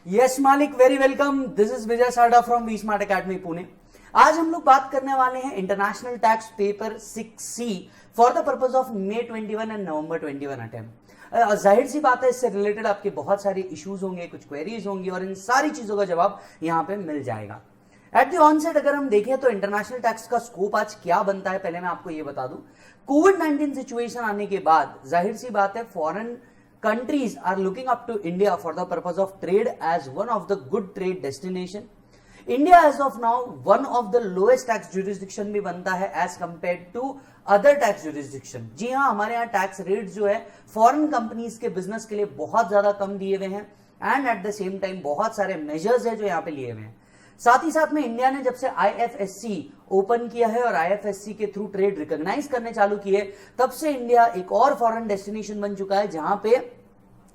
Yes मालिक, very welcome. This is Vijay Sada from V smart academy Pune. आज हम लोग बात करने वाले हैं international tax paper 6C for the purpose of May 21 and November 21 attempt. जाहिर सी बात है, इससे रिलेटेड आपके बहुत सारे इश्यूज होंगे, कुछ क्वेरीज होंगी और इन सारी चीजों का जवाब यहाँ पे मिल जाएगा। एट द ऑनसेट अगर हम देखें तो इंटरनेशनल टैक्स का स्कोप आज क्या बनता है, पहले मैं आपको ये बता दूं। कोविड-19 सिचुएशन आने के बाद जाहिर सी बात है, foreign countries are looking up to India for the purpose of trade as one of the good trade destination. India as of now one of the lowest tax jurisdiction भी बनता है as compared to other tax jurisdiction। जी हाँ, हमारे यहाँ tax rate जो है foreign companies के business के लिए बहुत ज्यादा कम दिए हुए हैं and at the same time बहुत सारे मेजर्स है जो यहाँ पे लिए हुए हैं। साथ ही साथ में इंडिया ने जब से IFSC ओपन किया है और IFSC के थ्रू ट्रेड रिकॉग्नाइज करने चालू किए, तब से इंडिया एक और फॉरेन डेस्टिनेशन बन चुका है जहां पे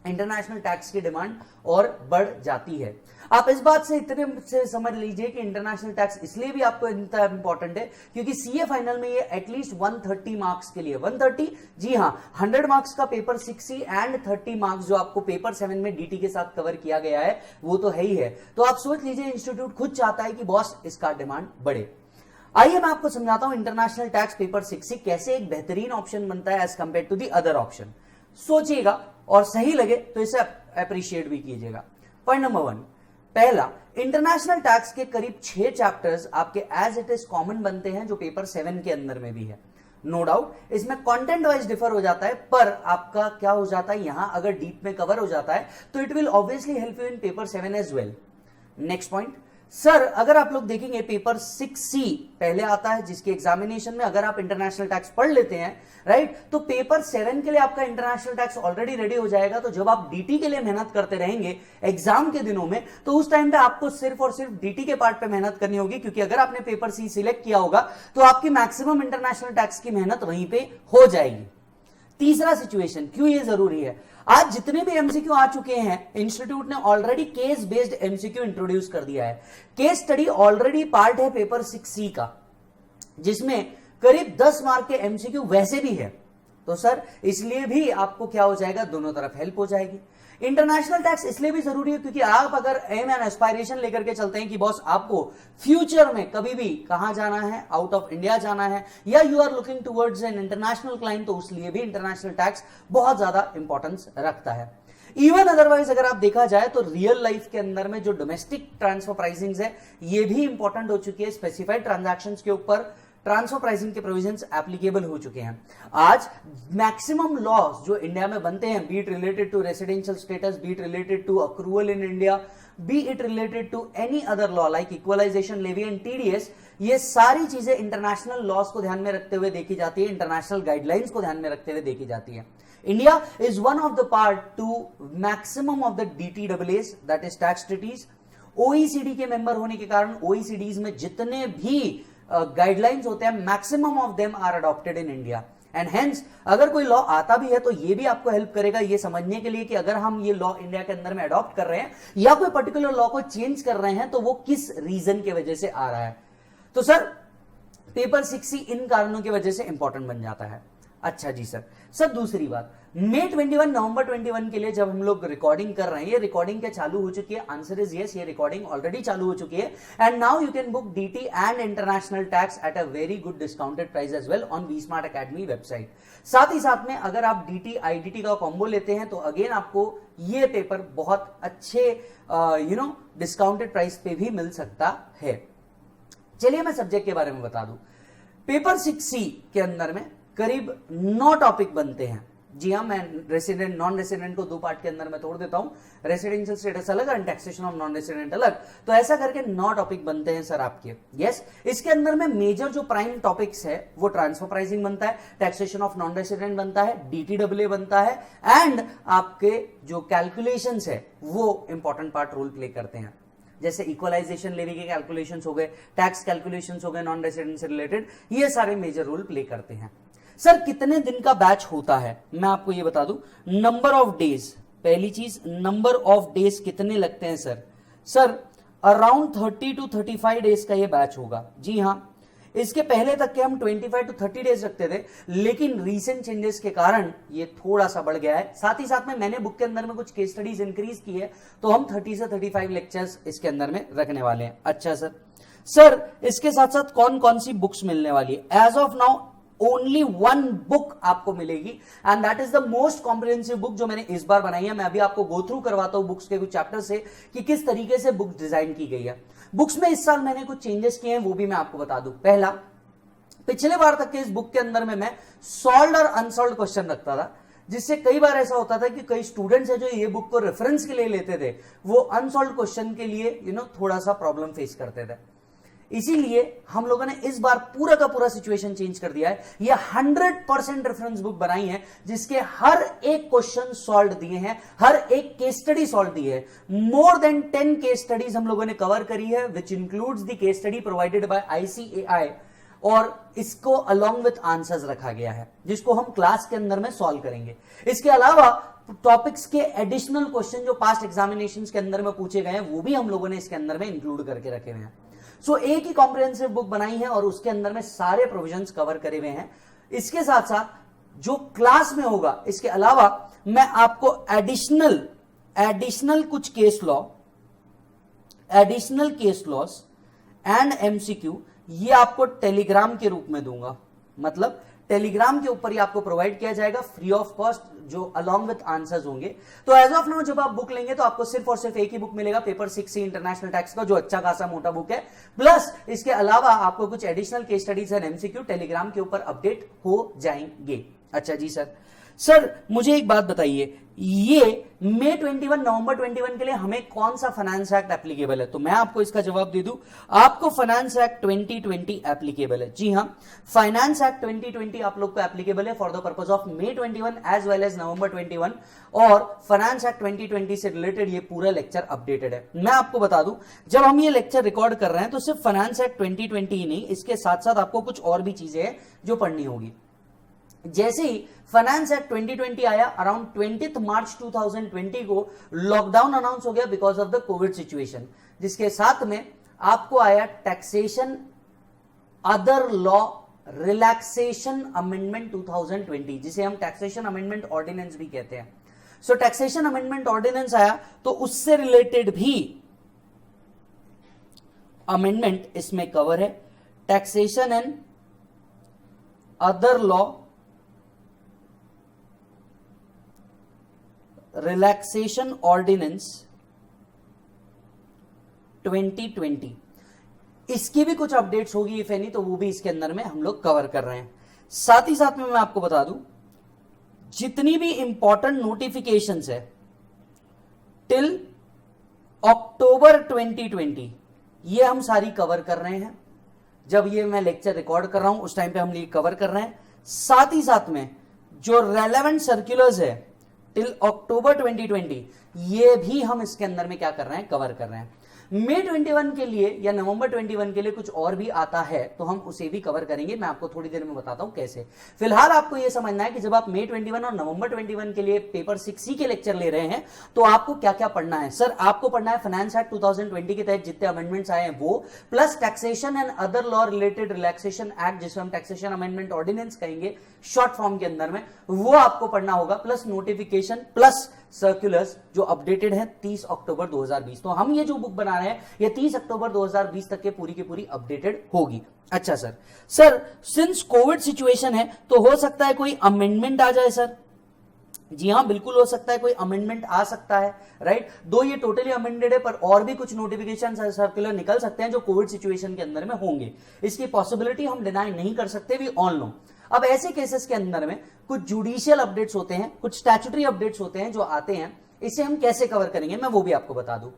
इंटरनेशनल टैक्स की डिमांड और बढ़ जाती है। आप इस बात से इतने से समझ लीजिए कि इंटरनेशनल टैक्स इसलिए भी आपको इतना इंपॉर्टेंट है क्योंकि सीए फाइनल में ये एटलीस्ट 130 मार्क्स के लिए 130, जी हाँ, 100 मार्क्स का पेपर 6C एंड 30 मार्क्स जो आपको पेपर 7 में डीटी के साथ कवर किया गया है वो तो है ही है। तो आप सोच लीजिए इंस्टीट्यूट खुद चाहता है कि बॉस इसका डिमांड बढ़े। आइए मैं आपको समझाता हूं इंटरनेशनल टैक्स पेपर 6C कैसे एक बेहतरीन ऑप्शन बनता है as compare to the other option. सोचिएगा और सही लगे तो इसे अप्रिशिएट भी कीजिएगा। पॉइंट नंबर 1, पहला, इंटरनेशनल टैक्स के करीब 6 चैप्टर्स आपके एज इट इज कॉमन बनते हैं जो पेपर 7 के अंदर में भी है। नो डाउट इसमें कंटेंट वाइज डिफर हो जाता है, पर आपका क्या हो जाता है, यहां अगर डीप में कवर हो जाता है तो it will obviously help you in paper 7 as well. Next point, sir अगर आप लोग देखेंगे पेपर 6C पहले आता है, जिसके एग्जामिनेशन में अगर आप इंटरनेशनल टैक्स पढ़ लेते हैं, राइट, तो पेपर 7 के लिए आपका इंटरनेशनल टैक्स ऑलरेडी रेडी हो जाएगा। तो जब आप डीटी के लिए मेहनत करते रहेंगे एग्जाम के दिनों में, तो उस टाइम पे आपको सिर्फ और सिर्फ डीटी के पार्ट पे मेहनत करनी होगी, क्योंकि अगर आपने पेपर सी सिलेक्ट किया होगा तो आपकी मैक्सिमम इंटरनेशनल टैक्स की मेहनत वहीं पे हो जाएगी। तीसरा सिचुएशन, क्यों ये जरूरी है, आज जितने भी एमसीक्यू आ चुके हैं, इंस्टीट्यूट ने already case based MCQ introduce कर दिया है। केस स्टडी ऑलरेडी पार्ट है पेपर 6C का, जिसमें करीब 10 मार्क के एमसीक्यू वैसे भी है। तो सर इसलिए भी आपको क्या हो जाएगा, दोनों तरफ हेल्प हो जाएगी। इंटरनेशनल टैक्स इसलिए भी जरूरी है क्योंकि आप अगर एम एंड एस्पायरेशन लेकर के चलते हैं कि बॉस आपको फ्यूचर में कभी भी कहां जाना है, आउट ऑफ इंडिया जाना है, या you are looking towards an international client, तो उसलिए भी इंटरनेशनल टैक्स बहुत ज्यादा इंपॉर्टेंस रखता है। इवन अदरवाइज अगर आप देखा जाए तो रियल लाइफ के अंदर में जो डोमेस्टिक ट्रांसफर प्राइसिंग है, ये भी इंपॉर्टेंट हो चुकी है। स्पेसिफाइड ट्रांजैक्शंस के ऊपर ट्रांसफर प्राइसिंग के प्रोविजंस एप्लीकेबल हो चुके हैं। आज मैक्सिमम लॉज जो इंडिया में बनते हैं, be it related to residential status, be it related to accrual in India, be it related to any other law like equalization, levy and TDS, ये सारी चीजें इंटरनेशनल लॉज को ध्यान में रखते हुए देखी जाती है, इंटरनेशनल गाइडलाइंस को ध्यान में रखते हुए देखी जाती है। India is one of the part to maximum of the DTAAs, that is tax treaties. OECD के मेंबर होने के कारण ओईसीडीज में जितने भी गाइडलाइंस होते हैं, maximum of them are adopted in India, and hence अगर कोई लॉ आता भी है तो ये भी आपको हेल्प करेगा ये समझने के लिए कि अगर हम ये लॉ इंडिया के अंदर में अडॉप्ट कर रहे हैं या कोई पर्टिकुलर लॉ को चेंज कर रहे हैं तो वो किस रीजन की वजह से आ रहा है। तो सर पेपर 6C इन कारणों की वजह से इंपॉर्टेंट बन जाता है। अच्छा जी सर दूसरी बात, May 21 नवंबर 21 के लिए जब हम लोग रिकॉर्डिंग कर रहे हैं, ये रिकॉर्डिंग क्या चालू हो चुकी है? आंसर इज यस, ये रिकॉर्डिंग ऑलरेडी चालू हो चुकी है। And now you can book DT and international tax at a very good discounted price as well on V smart academy website. साथ ही साथ में अगर आप डीटी आईडीटी का कॉम्बो लेते हैं तो अगेन आपको ये पेपर बहुत अच्छे डिस्काउंटेड प्राइस पे भी मिल सकता है। चलिए मैं सब्जेक्ट के बारे में बता दूं। पेपर 6C के अंदर में करीब 9 टॉपिक बनते हैं। जी हाँ, मैं रेसिडेंट नॉन रेसिडेंट को 2 पार्ट के अंदर में तोड़ देता हूं, रेसिडेंशियल स्टेटस अलग and taxation of non resident अलग। तो ऐसा करके 9 टॉपिक बनते हैं सर आपके। यस, इसके अंदर में मेजर जो प्राइम टॉपिक्स है वो ट्रांसफर प्राइसिंग बनता है, टैक्सेशन ऑफ नॉन रेसिडेंट बनता है, DTAA बनता है, एंड आपके जो कैलकुलेशंस है वो इंपॉर्टेंट पार्ट रोल प्ले करते हैं। जैसे इक्वलाइजेशन लेवी के कैलकुलेशंस हो गए, टैक्स कैलकुलेशंस हो गए नॉन रेसिडेंट से रिलेटेड, ये सारे मेजर रोल प्ले करते हैं। सर कितने दिन का बैच होता है मैं आपको ये बता दूं। नंबर ऑफ डेज, पहली चीज नंबर ऑफ डेज कितने लगते हैं सर अराउंड 30 to 35 डेज का ये बैच होगा। जी हाँ, इसके पहले तक के हम 25 to 30 डेज रखते थे, लेकिन रीसेंट चेंजेस के कारण ये थोड़ा सा बढ़ गया है। साथ ही साथ में मैंने बुक के अंदर में कुछ केस स्टडीज इंक्रीज की है, तो हम 30 से 35 लेक्चर्स इसके अंदर में रखने वाले हैं। अच्छा सर इसके साथ साथ कौन कौन सी बुक्स मिलने वाली है? As of now only 1 book आपको मिलेगी and that is the most comprehensive book जो मैंने इस बार बनाई है। मैं अभी आपको गो थ्रू करवाता हूं बुक्स के कुछ चैप्टर से कि किस तरीके से बुक डिजाइन की गई है। बुक्स में इस साल मैंने कुछ चेंजेस किए हैं, वो भी मैं आपको बता दूं। पहला, पिछले बार तक के इस बुक के अंदर में मैं सॉल्व्ड और अनसॉल्व्ड क्वेश्चन रखता था, जिससे कई बार ऐसा होता था कि कई स्टूडेंट्स है जो ये बुक को रेफरेंस के लिए लेते थे, वो अनसॉल्व्ड क्वेश्चन के लिए थोड़ा सा प्रॉब्लम फेस करते थे। इसीलिए हम लोगों ने इस बार पूरा का पूरा सिचुएशन चेंज कर दिया है। ये 100% रेफरेंस बुक बनाई है, जिसके हर एक क्वेश्चन सॉल्व दिए हैं, हर एक केस स्टडी सॉल्व दी है। मोर देन 10 केस स्टडीज हम लोगों ने कवर करी है, which includes the case study provided by ICAI, और इसको अलॉन्ग विथ आंसर्स रखा गया है, जिसको हम क्लास के अंदर में सॉल्व करेंगे। इसके अलावा टॉपिक्स के एडिशनल क्वेश्चन जो पास्ट एग्जामिनेशंस के अंदर में पूछे गए हैं, वो भी हम लोगों ने इसके अंदर में इंक्लूड करके रखे हुए हैं। सो एक ही कॉम्प्रिहेंसिव बुक बनाई है और उसके अंदर में सारे प्रोविजंस कवर करे हुए हैं। इसके साथ साथ जो क्लास में होगा, इसके अलावा मैं आपको एडिशनल कुछ case law, additional case laws and MCQ ये आपको टेलीग्राम के रूप में दूंगा। मतलब टेलीग्राम के ऊपर ही आपको प्रोवाइड किया जाएगा फ्री ऑफ कॉस्ट, जो अलॉन्ग विथ आंसर्स होंगे। तो एज ऑफ नाउ जब आप बुक लेंगे तो आपको सिर्फ और सिर्फ एक ही बुक मिलेगा, पेपर 6C इंटरनेशनल टैक्स का, जो अच्छा खासा मोटा बुक है। प्लस इसके अलावा आपको कुछ additional case studies and MCQ Telegram के ऊपर अपडेट हो जाएंगे। अच्छा जी सर, सर मुझे एक बात बताइए, ये मई 21 नवंबर 21 के लिए हमें कौन सा फाइनेंस एक्ट एप्लीकेबल है? तो मैं आपको इसका जवाब दे दूं, आपको फाइनेंस एक्ट 2020 एप्लीकेबल है। जी हां, फाइनेंस एक्ट 2020 आप लोग को एप्लीकेबल है for the purpose of May 21 as well as November 21, और फाइनेंस एक्ट 2020 से रिलेटेड ये पूरा लेक्चर अपडेटेड है। मैं आपको बता दूं, जब हम ये लेक्चर रिकॉर्ड कर रहे हैं तो सिर्फ फाइनेंस एक्ट 2020 ही नहीं, इसके साथ साथ आपको कुछ और भी चीजें हैं जो पढ़नी होगी। जैसे ही फाइनेंस एक्ट 2020 आया, अराउंड 20 मार्च 2020 को लॉकडाउन अनाउंस हो गया because of the Covid situation, जिसके साथ में आपको आया taxation other law relaxation amendment 2020, जिसे हम टैक्सेशन अमेंडमेंट ऑर्डिनेंस भी कहते हैं। सो टैक्सेशन अमेंडमेंट ऑर्डिनेंस आया तो उससे रिलेटेड भी अमेंडमेंट इसमें कवर है। Taxation and other law relaxation ordinance 2020, इसकी भी कुछ अपडेट्स होगी इफ एनी, तो वो भी इसके अंदर में हम लोग कवर कर रहे हैं। साथ ही साथ में मैं आपको बता दूं, जितनी भी इंपॉर्टेंट नोटिफिकेशंस है टिल अक्टूबर 2020, ये हम सारी कवर कर रहे हैं। जब ये मैं लेक्चर रिकॉर्ड कर रहा हूं उस टाइम पे हम ये कवर कर रहे हैं। साथ ही साथ में जो रेलेवेंट सर्कुलर्स है टिल अक्टूबर 2020, ये भी हम इसके अंदर में क्या कर रहे हैं, कवर कर रहे हैं। मई 21 के लिए या नवंबर 21 के लिए कुछ और भी आता है तो हम उसे भी कवर करेंगे, मैं आपको थोड़ी देर में बताता हूं कैसे। फिलहाल आपको यह समझना है कि जब आप मई 21 और नवंबर 21 के लिए पेपर 6C के लेक्चर ले रहे हैं तो आपको क्या क्या पढ़ना है। सर आपको पढ़ना है फाइनेंस एक्ट 2020 के तहत जितने अमेंडमेंट्स आए हैं वो, plus taxation and other law related relaxation act, जिसे हम टैक्सेशन अमेंडमेंट ऑर्डिनेंस कहेंगे शॉर्ट फॉर्म के अंदर में, वो आपको पढ़ना होगा, प्लस नोटिफिकेशन प्लस सर्कुलर्स जो अपडेटेड है 30 अक्टूबर 2020। तो हम ये जो बुक बना रहे हैं ये 30 अक्टूबर 2020 तक के पूरी की पूरी अपडेटेड होगी। अच्छा सर सिंस कोविड सिचुएशन है तो हो सकता है कोई अमेंडमेंट आ जाए सर? जी हां, बिल्कुल हो सकता है, कोई अमेंडमेंट आ सकता है, राइट। दो ये टोटली अमेंडेड है, पर और भी कुछ नोटिफिकेशन सर्कुलर निकल सकते हैं जो कोविड सिचुएशन के अंदर में होंगे। इसकी पॉसिबिलिटी हम डिनाई नहीं कर सकते, वी ऑल नो। अब ऐसे केसेस के अंदर में कुछ जुडिशियल अपडेट्स होते हैं, कुछ स्टैट्यूटरी अपडेट्स होते हैं जो आते हैं, इसे हम कैसे कवर करेंगे मैं वो भी आपको बता दूं।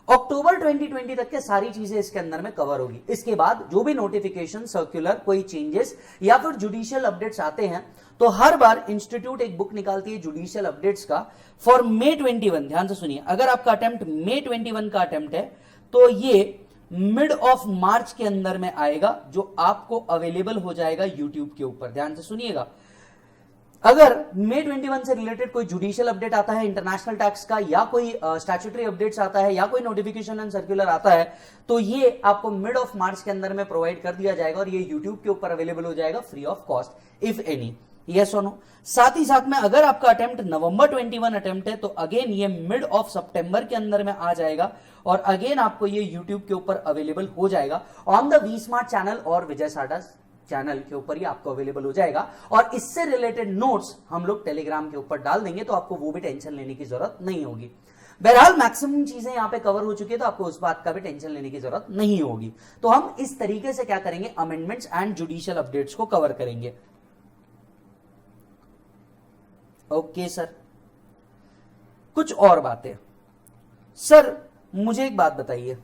अक्टूबर 2020 तक के सारी चीजें इसके अंदर में कवर होगी। इसके बाद जो भी नोटिफिकेशन सर्कुलर, कोई चेंजेस या फिर जुडिशियल अपडेट्स आते हैं तो हर बार इंस्टीट्यूट एक बुक निकालती है जुडिशियल अपडेट्स का फॉर मई 21। ध्यान से सुनिए, अगर आपका अटेम्प्ट मई 21 का अटेम्प्ट है तो ये मिड ऑफ मार्च के अंदर में आएगा, जो आपको अवेलेबल हो जाएगा यूट्यूब के ऊपर। ध्यान से सुनिएगा, अगर मई 21 से रिलेटेड कोई जुडिशियल अपडेट आता है इंटरनेशनल टैक्स का, या कोई स्टैट्यूटरी अपडेट्स आता है, या कोई नोटिफिकेशन एंड सर्कुलर आता है, तो ये आपको मिड ऑफ मार्च के अंदर में प्रोवाइड कर दिया जाएगा और ये यूट्यूब के ऊपर अवेलेबल हो जाएगा free of cost if any. Yes और नो। साथ ही साथ में अगर आपका अटेम्प्ट नवंबर 21 अटेम्प्ट है तो अगेन ये मिड ऑफ सितंबर के अंदर में आ जाएगा और अगेन आपको ये यूट्यूब के ऊपर अवेलेबल हो जाएगा on the V smart channel और विजय साडा चैनल के ऊपर ही आपको अवेलेबल हो जाएगा। और इससे रिलेटेड नोट्स हम लोग टेलीग्राम के ऊपर डाल देंगे, तो आपको वो भी टेंशन लेने की जरूरत नहीं होगी। बहरहाल मैक्सिमम चीजें यहां पे कवर हो चुकी है, तो आपको उस बात का भी टेंशन लेने की जरूरत नहीं होगी। तो हम इस तरीके से क्या करेंगे, अमेंडमेंट्स एंड जुडिशियल अपडेट्स को कवर करेंगे। ओके सर, कुछ और बातें। सर मुझे एक बात बताइए,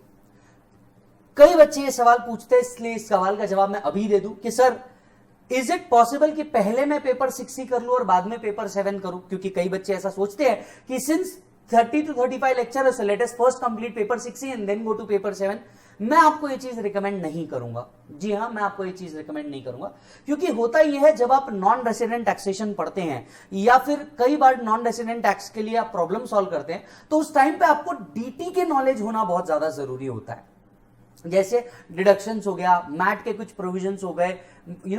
कई बच्चे ये सवाल पूछते हैं, इसलिए इस सवाल का जवाब मैं अभी दे दूं कि सर इज इट पॉसिबल कि पहले मैं पेपर 6C कर लूं और बाद में पेपर 7 करूं? क्योंकि कई बच्चे ऐसा सोचते हैं कि since 30 to 35 lecture, so let us first complete paper 6C and then go to paper 7। मैं आपको ये चीज रिकमेंड नहीं करूंगा। जी हां, मैं आपको ये चीज रिकमेंड नहीं करूंगा, क्योंकि होता यह है जब आप नॉन रेसिडेंट टैक्सेशन पढ़ते हैं या फिर कई बार नॉन रेसिडेंट टैक्स के लिए आप प्रॉब्लम सॉल्व करते हैं, तो उस टाइम पे आपको डीटी के नॉलेज होना बहुत ज्यादा जरूरी होता है। जैसे डिडक्शंस हो गया, मैट के कुछ प्रोविजंस हो गए,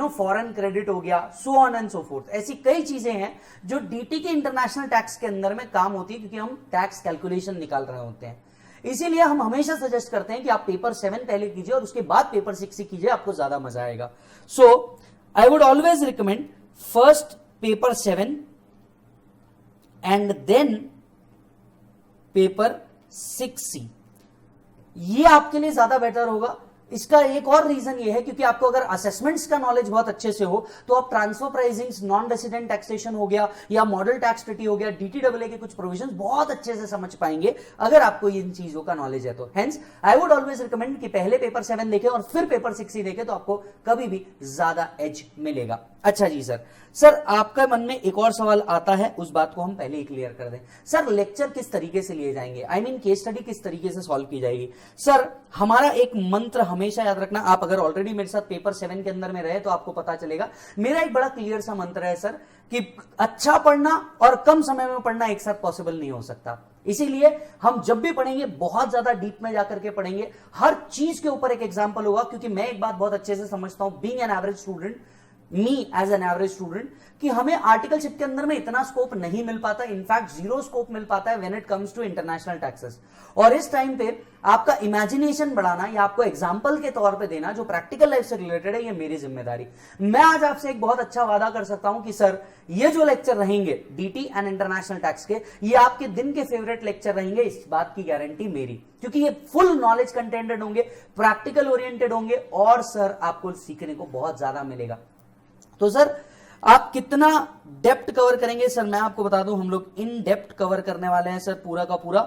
फॉरेन क्रेडिट हो गया, so on and so fourth. ऐसी कई चीजें हैं जो डीटी के इंटरनेशनल टैक्स के अंदर में काम होती है, क्योंकि हम टैक्स कैलकुलेशन निकाल रहे होते हैं। इसीलिए हम हमेशा सजेस्ट करते हैं कि आप पेपर 7 पहले कीजिए और उसके बाद पेपर 6 कीजिए, आपको ज्यादा मजा आएगा। So I would always recommend first paper 7 and then paper 6C। ये आपके लिए ज्यादा बेटर होगा। इसका एक और रीजन ये है क्योंकि आपको अगर असेसमेंट्स का नॉलेज बहुत अच्छे से हो तो आप transfer pricing, non resident taxation हो गया या मॉडल टैक्स ट्रीटी हो गया, डीटीडब्ल्यूए के कुछ प्रोविजंस बहुत अच्छे से समझ पाएंगे अगर आपको इन चीजों का नॉलेज है तो। Hence I would always recommend कि पहले पेपर 7 देखें और फिर पेपर 6 देखें तो आपको कभी भी ज्यादा एज मिलेगा। अच्छा जी सर आपका मन में एक और सवाल आता है, उस बात को हम पहले ही क्लियर कर दें। सर लेक्चर किस तरीके से लिए जाएंगे, आई मीन केस स्टडी किस तरीके से सॉल्व की जाएगी। सर हमारा एक मंत्र हमेशा याद रखना, आप अगर ऑलरेडी मेरे साथ पेपर 7 के अंदर में रहे तो आपको पता चलेगा, मेरा एक बड़ा क्लियर सा मंत्र है सर कि अच्छा पढ़ना और कम समय में पढ़ना एक साथ पॉसिबल नहीं हो सकता। इसीलिए हम जब भी पढ़ेंगे बहुत ज्यादा डीप में जाकर के पढ़ेंगे, हर चीज के ऊपर एक एग्जांपल होगा, क्योंकि मैं एक बात बहुत अच्छे से समझता हूं, being an average student, me as an average student, कि हमें आर्टिकलशिप के अंदर में इतना स्कोप नहीं मिल पाता, इनफैक्ट जीरो स्कोप मिल पाता है when it comes to international taxes. और इस टाइम पे आपका इमेजिनेशन बढ़ाना या आपको एग्जांपल के तौर पे देना जो प्रैक्टिकल लाइफ से रिलेटेड है, ये मेरी जिम्मेदारी। मैं आज आपसे एक बहुत अच्छा वादा कर सकता हूं कि सर ये जो लेक्चर रहेंगे डीटी एंड इंटरनेशनल टैक्स के, ये आपके दिन के फेवरेट लेक्चर रहेंगे, इस बात की गारंटी मेरी, क्योंकि ये फुल नॉलेज कंटेंटेड होंगे, प्रैक्टिकल ओरिएंटेड होंगे और सर आपको सीखने को बहुत ज्यादा मिलेगा। तो सर आप कितना डेप्थ कवर करेंगे, सर मैं आपको बता दूं हम लोग इन डेप्थ कवर करने वाले हैं सर पूरा का पूरा,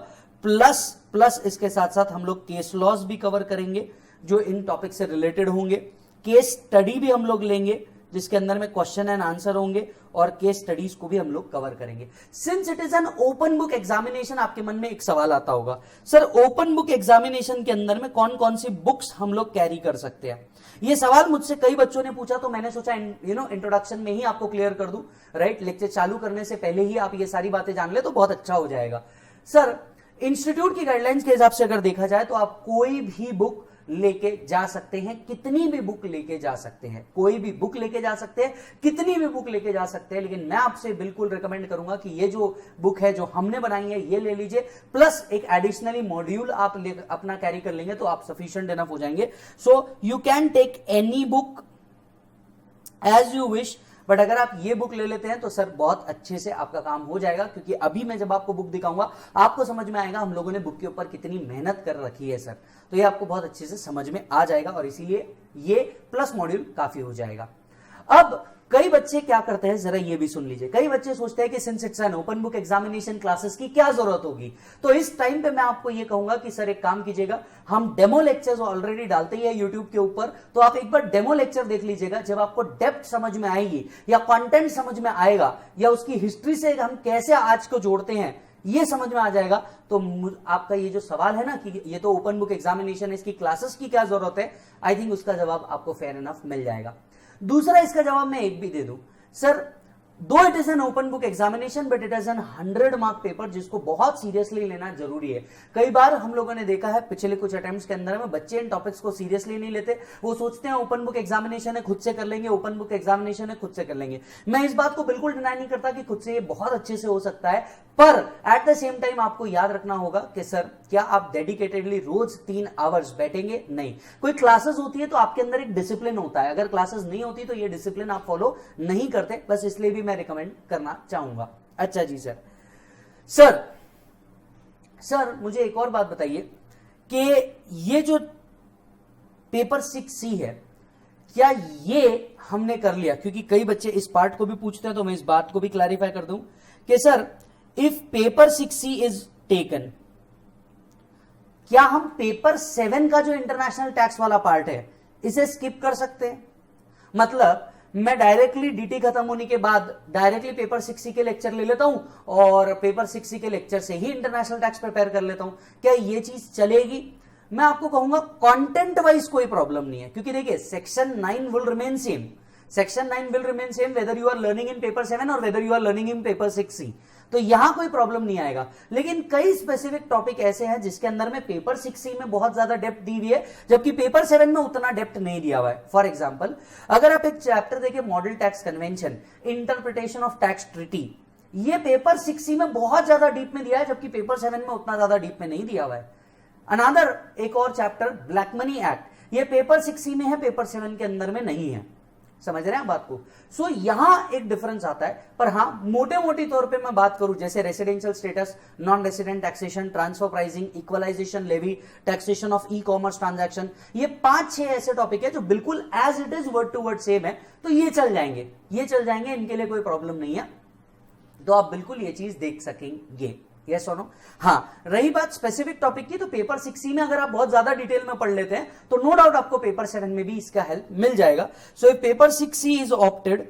प्लस इसके साथ साथ हम लोग केस लॉज भी कवर करेंगे जो इन टॉपिक से रिलेटेड होंगे, केस स्टडी भी हम लोग लेंगे जिसके अंदर में क्वेश्चन एंड आंसर होंगे और केस स्टडीज को भी हम लोग कवर करेंगे। Since it is an open book examination, आपके मन में एक सवाल आता होगा, सर ओपन बुक एग्जामिनेशन के अंदर में कौन कौन सी बुक्स हम लोग कैरी कर सकते हैं। ये सवाल मुझसे कई बच्चों ने पूछा, तो मैंने सोचा इंट्रोडक्शन में ही आपको क्लियर कर दूं, राइट। लेक्चर चालू करने से पहले ही आप ये सारी बातें जान ले तो बहुत अच्छा हो जाएगा। सर इंस्टीट्यूट की गाइडलाइंस के हिसाब से अगर देखा जाए तो आप कोई भी बुक लेके जा सकते हैं, कितनी भी बुक लेके जा सकते हैं, कोई भी बुक लेके जा सकते हैं, कितनी भी बुक लेके जा सकते हैं, लेकिन मैं आपसे बिल्कुल रिकमेंड करूंगा कि ये जो बुक है जो हमने बनाई है ये ले लीजिए, प्लस एक एडिशनली मॉड्यूल आप अपना कैरी कर लेंगे तो आप सफिशिएंट इनफ हो जाएंगे। So you can take any book as you wish, but अगर आप ये बुक ले लेते हैं तो सर बहुत अच्छे से आपका काम हो जाएगा, क्योंकि अभी मैं जब आपको बुक दिखाऊंगा आपको समझ में आएगा हम लोगों ने बुक के ऊपर कितनी मेहनत कर रखी है सर, तो ये आपको बहुत अच्छे से समझ में आ जाएगा और इसीलिए ये प्लस मॉड्यूल काफी हो जाएगा। अब कई बच्चे क्या करते हैं जरा ये भी सुन लीजिए, कई बच्चे सोचते हैं कि since it's an open book examination classes की क्या जरूरत होगी, तो इस टाइम पे मैं आपको ये कहूंगा कि सर एक काम कीजिएगा, हम डेमो लेक्चर्स ऑलरेडी डालते ही है यूट्यूब के ऊपर, तो आप एक बार डेमो लेक्चर देख लीजिएगा, जब आपको डेप्थ समझ में आएगी या कंटेंट समझ में आएगा या उसकी हिस्ट्री से हम कैसे आज को जोड़ते हैं ये समझ में आ जाएगा, तो आपका ये जो सवाल है ना कि ये तो ओपन बुक एग्जामिनेशन है, इसकी क्लासेस की क्या जरूरत है, आई थिंक उसका जवाब आपको फेयर इनफ मिल जाएगा। दूसरा इसका जवाब मैं एक भी दे दूं, सर दो it is an open book examination but it is an 100 mark paper जिसको बहुत सीरियसली लेना जरूरी है। कई बार हम लोगों ने देखा है पिछले कुछ अटेम्प्ट्स के अंदर में बच्चे इन टॉपिक्स को सीरियसली नहीं लेते, वो सोचते हैं ओपन बुक एग्जामिनेशन है खुद से कर लेंगे, ओपन बुक एग्जामिनेशन है खुद से कर लेंगे। मैं इस बात को बिल्कुल डिनाई नहीं करता कि खुद से ये बहुत अच्छे से हो सकता है, पर एट द सेम टाइम आपको याद रखना होगा कि सर क्या आप डेडिकेटेडली रोज 3 आवर्स बैठेंगे, नहीं। कोई क्लासेस होती है तो आपके अंदर एक डिसिप्लिन होता है, अगर क्लासेस नहीं होती तो ये डिसिप्लिन आप फॉलो नहीं करते, बस इसलिए भी मैं रिकमेंड करना चाहूंगा। अच्छा जी सर मुझे एक और बात बताइए कि ये जो पेपर 6C है क्या ये हमने कर लिया, क्योंकि कई बच्चे इस पार्ट को भी पूछते हैं तो मैं इस बात को भी क्लैरिफाई कर दूं कि sir if paper 6C is taken, क्या हम पेपर 7 का जो इंटरनेशनल टैक्स वाला पार्ट है इसे स्किप कर सकते हैं। मतलब मैं डायरेक्टली डीटी खत्म होने के बाद डायरेक्टली पेपर 6C के लेक्चर ले लेता हूं और पेपर 6C के लेक्चर से ही इंटरनेशनल टैक्स प्रिपेयर कर लेता हूं, क्या ये चीज चलेगी। मैं आपको कहूंगा कंटेंट वाइज कोई प्रॉब्लम नहीं है, क्योंकि देखिए section 9 will remain same, section 9 will remain same whether you are learning in paper 7 और whether you are learning in paper 6C, तो यहां कोई प्रॉब्लम नहीं आएगा। लेकिन कई स्पेसिफिक टॉपिक ऐसे हैं जिसके अंदर में पेपर 6C में बहुत ज्यादा डेप्थ दी हुई है जबकि पेपर 7 में उतना डेप्थ नहीं दिया हुआ है। फॉर एग्जांपल अगर आप एक चैप्टर देखिए model tax convention, interpretation of tax treaty, ये पेपर 6C में बहुत ज्यादा डीप में दिया है जबकि पेपर 7 में उतना ज्यादा डीप में नहीं दिया हुआ है। अनदर एक और चैप्टर ब्लैक मनी एक्ट, ये पेपर 6C में है, पेपर 7 के अंदर में नहीं है। समझ रहे हैं बात को? सो यहां एक डिफरेंस आता है, पर हां मोटे मोटी तौर पे मैं बात करूं जैसे residential status, non resident taxation, transfer pricing, equalization levy, taxation of e commerce transaction, ये 5-6 ऐसे टॉपिक है जो बिल्कुल as it is word to word same है, तो ये चल जाएंगे, इनके लिए कोई प्रॉब्लम नहीं है, तो आप बिल्कुल ये चीज देख सकेंगे। यस और नो? हाँ, रही बात स्पेसिफिक टॉपिक की, तो पेपर 6C में अगर आप बहुत ज्यादा डिटेल में पढ़ लेते हैं तो नो डाउट आपको पेपर 7 में भी इसका हेल्प मिल जाएगा। So if paper 6C is opted,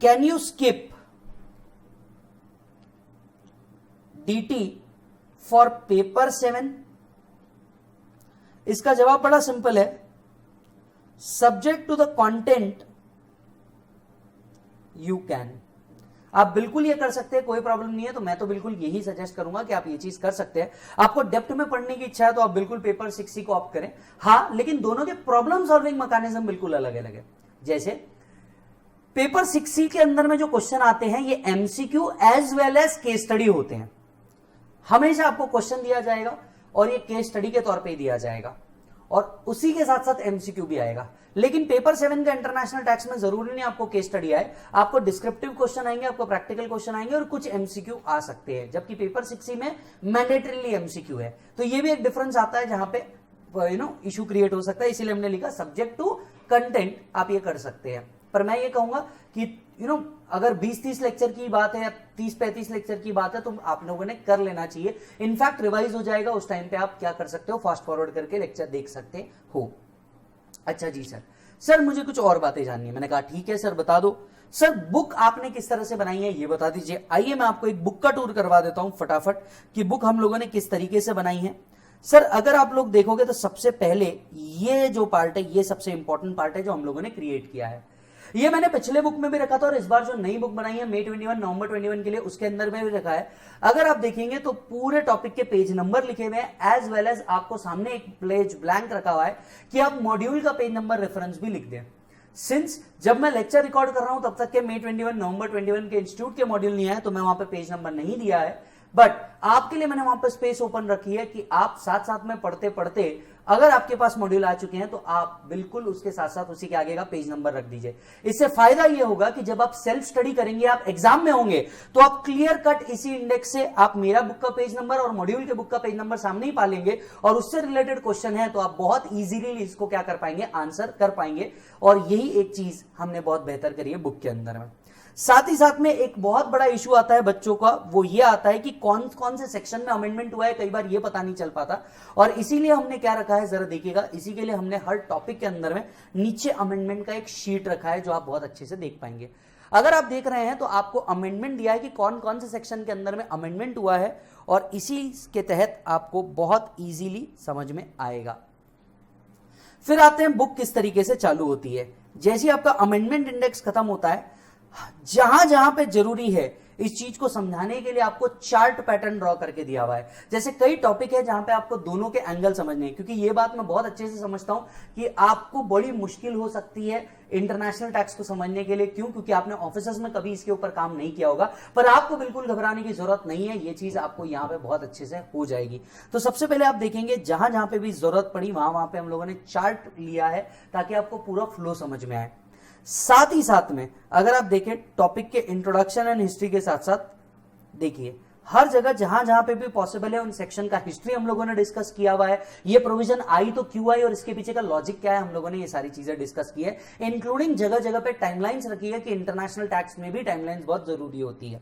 can you skip DT for paper 7? इसका जवाब बड़ा सिंपल है, subject to the content you can. आप बिल्कुल ये कर सकते हैं, कोई प्रॉब्लम नहीं है, तो मैं तो बिल्कुल यही सजेस्ट करूंगा कि आप ये चीज कर सकते हैं। आपको डेप्थ में पढ़ने की इच्छा है तो आप बिल्कुल पेपर 6C को ऑप्ट करें। हाँ, लेकिन दोनों के प्रॉब्लम सॉल्विंग मैकेनिज्म बिल्कुल अलग अलग है। जैसे पेपर 6C के अंदर में जो क्वेश्चन आते हैं ये MCQ as well as case study होते हैं। हमेशा आपको क्वेश्चन दिया जाएगा और ये केस स्टडी के तौर पे दिया जाएगा और उसी के साथ साथ MCQ भी आएगा। लेकिन पेपर 7 का इंटरनेशनल टैक्स में जरूरी नहीं आपको केस स्टडी आए, आपको डिस्क्रिप्टिव क्वेश्चन आएंगे, आपको प्रैक्टिकल क्वेश्चन आएंगे और कुछ MCQ आ सकते हैं, जबकि पेपर 6C में मैंडेटरीली MCQ है। तो ये भी एक डिफरेंस आता है जहां पे इशू क्रिएट हो सकता है, इसीलिए हमने लिखा सब्जेक्ट टू कंटेंट आप ये कर सकते हैं। पर मैं ये कहूंगा कि अगर 20-30 लेक्चर की बात है या 30-35 लेक्चर की बात है तो आप लोगों ने कर लेना चाहिए। इनफैक्ट रिवाइज हो जाएगा, उस टाइम पे आप क्या कर सकते हो, फास्ट फॉरवर्ड करके लेक्चर देख सकते हो। अच्छा जी सर मुझे कुछ और बातें जाननी है। मैंने कहा ठीक है सर बता दो। सर बुक आपने किस तरह से बनाई है ये बता दीजिए। आइए मैं आपको एक बुक का टूर करवा देता हूं फटाफट कि बुक हम लोगों ने किस तरीके से बनाई है। सर अगर आप लोग देखोगे तो सबसे पहले ये जो पार्ट है ये सबसे इंपॉर्टेंट पार्ट है जो हम लोगों ने क्रिएट किया है। ये मैंने पिछले बुक में भी रखा था और इस बार जो नई बुक बनाई है May 21 नवंबर 21 के लिए उसके अंदर में भी रखा है। अगर आप देखेंगे तो पूरे टॉपिक के पेज नंबर लिखे हुए हैं एज वेल एज आपको सामने एक पेज ब्लैंक रखा हुआ है कि आप मॉड्यूल का पेज नंबर रेफरेंस भी लिख दें। सिंस जब मैं लेक्चर रिकॉर्ड कर रहा हूं तब तक के May 21 नवंबर 21 के इंस्टीट्यूट के मॉड्यूल नहीं आए तो मैं वहां पे पेज नंबर नहीं दिया है, बट आपके लिए मैंने वहां पर स्पेस ओपन रखी है कि आप साथ साथ में पढ़ते पढ़ते अगर आपके पास मॉड्यूल आ चुके हैं तो आप बिल्कुल उसके साथ साथ उसी के आगे का पेज नंबर रख दीजिए। इससे फायदा यह होगा कि जब आप सेल्फ स्टडी करेंगे, आप एग्जाम में होंगे, तो आप क्लियर कट इसी इंडेक्स से आप मेरा बुक का पेज नंबर और मॉड्यूल के बुक का पेज नंबर सामने ही पा लेंगे और उससे रिलेटेड क्वेश्चन है तो आप बहुत इजीली इसको क्या कर पाएंगे, आंसर कर पाएंगे। और यही एक चीज हमने बहुत बेहतर करी है बुक के अंदर में। साथ ही साथ में एक बहुत बड़ा इशू आता है बच्चों का, वो ये आता है कि कौन कौन से सेक्शन में अमेंडमेंट हुआ है, कई बार ये पता नहीं चल पाता और इसीलिए हमने क्या रखा है जरा देखिएगा, इसी के लिए हमने हर टॉपिक के अंदर में नीचे अमेंडमेंट का एक शीट रखा है जो आप बहुत अच्छे से देख पाएंगे। अगर आप देख रहे हैं तो आपको अमेंडमेंट दिया है कि कौन कौन से सेक्शन के अंदर में अमेंडमेंट हुआ है और इसी के तहत आपको बहुत ईजिली समझ में आएगा। फिर आते हैं बुक किस तरीके से चालू होती है। जैसे आपका अमेंडमेंट इंडेक्स खत्म होता है, जहां जहां पे जरूरी है इस चीज को समझाने के लिए आपको चार्ट पैटर्न ड्रॉ करके दिया हुआ है। जैसे कई टॉपिक है जहां पे आपको दोनों के एंगल समझने हैं, क्योंकि ये बात मैं बहुत अच्छे से समझता हूं कि आपको बड़ी मुश्किल हो सकती है इंटरनेशनल टैक्स को समझने के लिए। क्यों? क्योंकि आपने ऑफिसर्स में कभी इसके ऊपर काम नहीं किया होगा, पर आपको बिल्कुल घबराने की जरूरत नहीं है, ये चीज आपको यहां पे बहुत अच्छे से हो जाएगी। तो सबसे पहले आप देखेंगे जहां जहां पे भी जरूरत पड़ी वहां वहां पे हम लोगों ने चार्ट लिया है ताकि आपको पूरा फ्लो समझ में आए। साथ ही साथ में अगर आप देखें टॉपिक के इंट्रोडक्शन एंड हिस्ट्री के साथ साथ देखिए हर जगह जहां जहां पे भी पॉसिबल है उन सेक्शन का हिस्ट्री हम लोगों ने डिस्कस किया हुआ है। ये प्रोविजन आई तो क्यों आई और इसके पीछे का लॉजिक क्या है, हम लोगों ने ये सारी चीजें डिस्कस की है। इंक्लूडिंग जगह जगह पे टाइमलाइंस रखी है कि इंटरनेशनल टैक्स में भी टाइमलाइंस बहुत जरूरी होती है।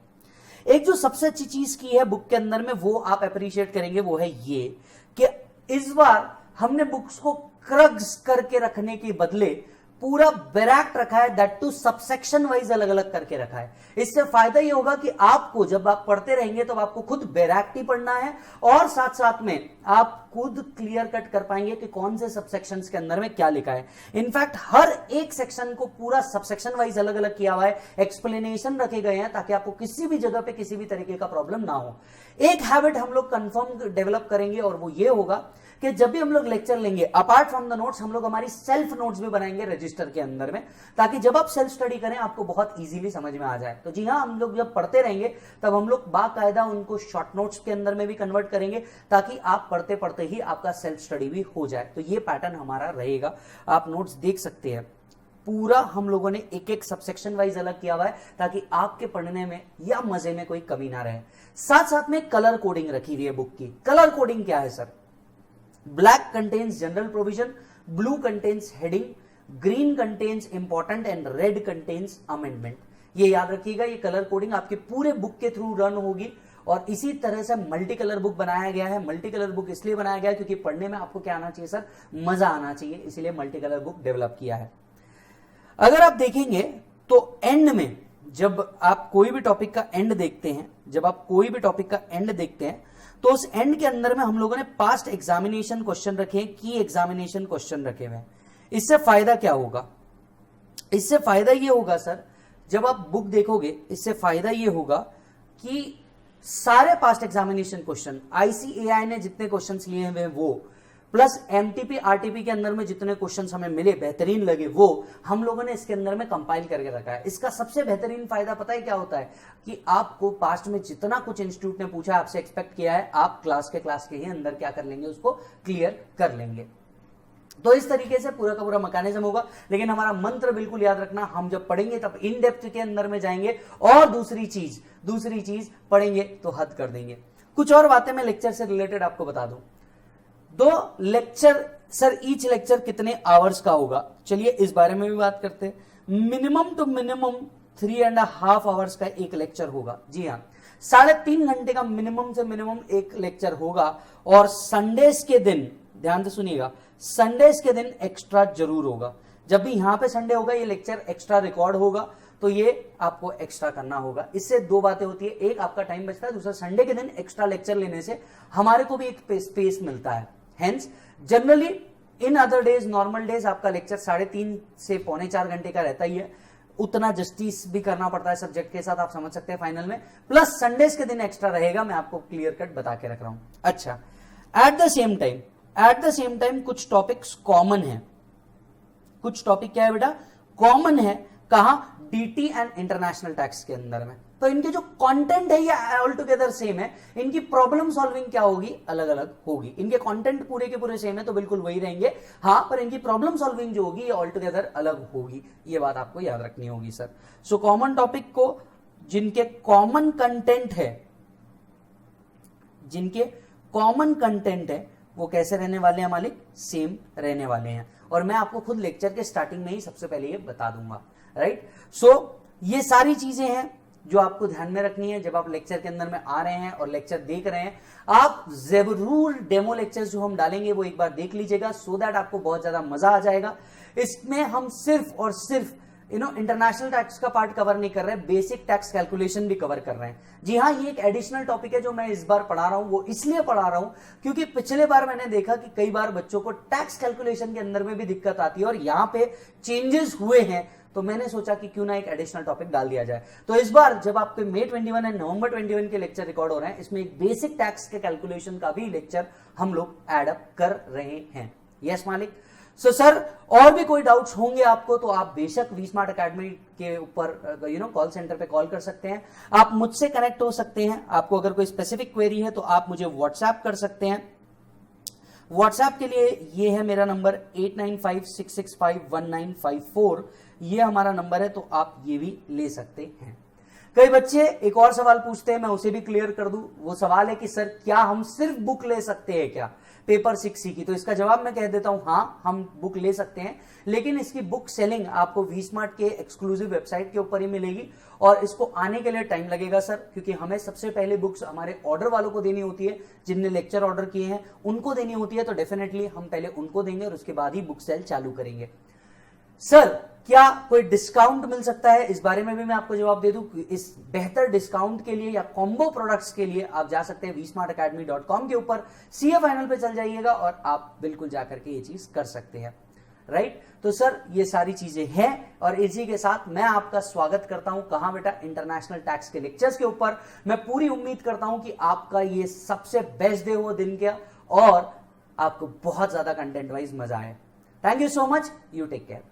एक जो सबसे अच्छी चीज की है बुक के अंदर में वो आप अप्रिशिएट करेंगे, वो है ये कि इस बार हमने बुक्स को क्रग्स करके रखने के बदले पूरा बैराक्ट रखा है, दैट टू सबसेक्शन वाइज अलग अलग करके रखा है। इससे फायदा यह होगा कि आपको जब आप पढ़ते रहेंगे तो आपको खुद बैराक्ट ही पढ़ना है और साथ साथ में आप खुद क्लियर कट कर पाएंगे कि कौन से सबसेक्शंस के अंदर में क्या लिखा है। इनफैक्ट हर एक सेक्शन को पूरा सबसेक्शन वाइज अलग अलग किया हुआ है, एक्सप्लेनेशन रखे गए हैं ताकि आपको किसी भी जगह पे किसी भी तरीके का प्रॉब्लम ना हो। एक हैबिट हम लोग कंफर्म डेवलप करेंगे और वो ये होगा कि जब भी हम लोग लेक्चर लेंगे अपार्ट फ्रॉम द नोट्स हम लोग हमारी सेल्फ नोट्स भी बनाएंगे रजिस्टर के अंदर में, ताकि जब आप सेल्फ स्टडी करें आपको बहुत इजीली समझ में आ जाए। तो जी हाँ, हम लोग जब पढ़ते रहेंगे तब हम लोग बाकायदा उनको शॉर्ट नोट्स के अंदर में भी कन्वर्ट करेंगे ताकि आप पढ़ते पढ़ते ही आपका सेल्फ स्टडी भी हो जाए। तो ये पैटर्न हमारा रहेगा, आप नोट्स देख सकते हैं। पूरा हम लोगों ने एक एक सबसेक्शन वाइज अलग किया हुआ है ताकि आपके पढ़ने में या मजे में कोई कमी ना रहे। साथ साथ में कलर कोडिंग रखी हुई है बुक की। कलर कोडिंग क्या है sir? Black contains general provision, blue contains heading, green contains important and red contains amendment. ये याद रखिएगा, ये कलर कोडिंग आपके पूरे बुक के थ्रू रन होगी और इसी तरह से मल्टी कलर बुक बनाया गया है। मल्टी कलर बुक इसलिए बनाया गया है क्योंकि पढ़ने में आपको क्या आना चाहिए सर? मजा आना चाहिए, इसीलिए मल्टी कलर बुक डेवलप किया है। अगर आप देखेंगे तो एंड में जब आप कोई भी टॉपिक का एंड देखते हैं, तो उस एंड के अंदर में हम लोगों ने पास्ट एग्जामिनेशन क्वेश्चन रखे हैं, की एग्जामिनेशन क्वेश्चन रखे हुए हैं। इससे फायदा क्या होगा? इससे फायदा ये होगा सर, जब आप बुक देखोगे इससे फायदा ये होगा कि सारे पास्ट एग्जामिनेशन क्वेश्चन आईसीएआई ने जितने क्वेश्चंस लिए हुए वो प्लस एमटीपी आरटीपी के अंदर में जितने क्वेश्चंस हमें मिले बेहतरीन लगे वो हम लोगों ने इसके अंदर में कंपाइल करके रखा है। इसका सबसे बेहतरीन फायदा पता है क्या होता है? कि आपको पास्ट में जितना कुछ इंस्टीट्यूट ने पूछा आपसे एक्सपेक्ट किया है, आप क्लास के ही अंदर क्या कर लेंगे, उसको क्लियर कर लेंगे। तो इस तरीके से पूरा का पूरा मैकेनिज्म होगा। लेकिन हमारा मंत्र बिल्कुल याद रखना, हम जब पढ़ेंगे तब इन डेप्थ के अंदर में जाएंगे और दूसरी चीज पढ़ेंगे तो हद कर देंगे। कुछ और बातें मैं लेक्चर से रिलेटेड आपको बता दूं। 2 लेक्चर सर, ईच लेक्चर कितने आवर्स का होगा? चलिए इस बारे में भी बात करते हैं। मिनिमम टू मिनिमम 3.5 आवर्स का एक लेक्चर होगा। जी हाँ, 3.5 घंटे का मिनिमम से मिनिमम एक लेक्चर होगा। और संडेज के दिन, ध्यान से सुनिएगा, संडेज के दिन एक्स्ट्रा जरूर होगा। जब भी यहां पे संडे होगा ये लेक्चर एक्स्ट्रा रिकॉर्ड होगा, तो ये आपको एक्स्ट्रा करना होगा। इससे 2 बातें होती है, एक आपका टाइम बचता है, दूसरा संडे के दिन एक्स्ट्रा लेक्चर लेने से हमारे को भी एक स्पेस मिलता है। Hence generally in other days, normal days आपका लेक्चर 3.5 से 3.25 घंटे का रहता ही है। उतना जस्टिस भी करना पड़ता है सब्जेक्ट के साथ, आप समझ सकते हैं फाइनल में। प्लस संडेज के दिन एक्स्ट्रा रहेगा, मैं आपको क्लियर कट बता के रख रहा हूं। अच्छा, एट द सेम टाइम कुछ टॉपिक्स कॉमन है। कुछ टॉपिक क्या है बेटा? कॉमन है। कहां? डीटी एंड इंटरनेशनल टैक्स के अंदर में। तो इनके जो कंटेंट है ये ऑल टुगेदर सेम है, इनकी प्रॉब्लम सॉल्विंग क्या होगी? अलग अलग होगी। इनके कंटेंट पूरे के पूरे सेम है तो बिल्कुल वही रहेंगे, हाँ, पर इनकी प्रॉब्लम सॉल्विंग जो होगी ये ऑल टुगेदर अलग होगी। ये बात आपको याद रखनी होगी सर। सो कॉमन टॉपिक को, जिनके कॉमन कंटेंट है वो कैसे रहने वाले हैं मालिक? सेम रहने वाले हैं। और मैं आपको खुद लेक्चर के स्टार्टिंग में ही सबसे पहले ये बता दूंगा, राइट? सो ये सारी चीजें हैं जो आपको ध्यान में रखनी है जब आप लेक्चर के अंदर में आ रहे हैं और लेक्चर देख रहे हैं। आप जरूर डेमो लेक्चर्स जो हम डालेंगे वो एक बार देख लीजिएगा, सो दैट आपको बहुत ज्यादा मजा आ जाएगा। इसमें हम सिर्फ और सिर्फ इंटरनेशनल टैक्स का पार्ट कवर नहीं कर रहे, बेसिक टैक्स कैलकुलेशन भी कवर कर रहे हैं। जी हाँ, ये एक एडिशनल टॉपिक है जो मैं इस बार पढ़ा रहा हूं। वो इसलिए पढ़ा रहा हूं क्योंकि पिछले बार मैंने देखा कि कई बार बच्चों को टैक्स कैलकुलेशन के अंदर में भी दिक्कत आती है और यहां पे चेंजेस हुए हैं, तो मैंने सोचा कि क्यों ना एक एडिशनल टॉपिक डाल दिया जाए। तो इस बार जब आपके मई 21 एंड नवंबर 21 के लेक्चर रिकॉर्ड हो रहे हैं, इसमें एक बेसिक टैक्स के कैलकुलेशन का भी लेक्चर हम लोग एड अप कर रहे हैं। यस मालिक। सो सर, और भी कोई डाउट्स होंगे आपको तो आप बेशक वी स्मार्ट अकेडमी के ऊपर कॉल सेंटर पे कॉल कर सकते हैं। आप मुझसे कनेक्ट हो सकते हैं। आपको अगर कोई स्पेसिफिक क्वेरी है तो आप मुझे व्हाट्सएप कर सकते हैं। व्हाट्सएप के लिए ये है मेरा नंबर 8956651954, ये हमारा नंबर है, तो आप ये भी ले सकते हैं। कई बच्चे एक और सवाल पूछते हैं, मैं उसे भी क्लियर कर दूं। वो सवाल है कि सर क्या हम सिर्फ बुक ले सकते हैं क्या पेपर 6C की? तो इसका जवाब मैं कह देता हूं, हाँ, हम बुक ले सकते हैं, लेकिन इसकी बुक सेलिंग आपको वी स्मार्ट के एक्सक्लूसिव वेबसाइट के ऊपर ही मिलेगी और इसको आने के लिए टाइम लगेगा सर, क्योंकि हमें सबसे पहले बुक्स हमारे ऑर्डर वालों को देनी होती है, जिनने लेक्चर ऑर्डर किए हैं उनको देनी होती है। तो डेफिनेटली हम पहले उनको देंगे और उसके बाद ही बुक सेल चालू करेंगे। सर क्या कोई डिस्काउंट मिल सकता है? इस बारे में भी मैं आपको जवाब दे दूं। इस बेहतर डिस्काउंट के लिए या कॉम्बो प्रोडक्ट्स के लिए आप जा सकते हैं vsmartacademy.com के ऊपर, सीए फाइनल पे चल जाइएगा और आप बिल्कुल जाकर के ये चीज कर सकते हैं, राइट? तो सर ये सारी चीजें हैं और इसी के साथ मैं आपका स्वागत करता हूं कहां बेटा? इंटरनेशनल टैक्स के लेक्चर्स के ऊपर। मैं पूरी उम्मीद करता हूं कि आपका ये सबसे बेस्ट डे हो दिन का और आपको बहुत ज्यादा कंटेंट वाइज मजा आए। Thank you so much, you take care.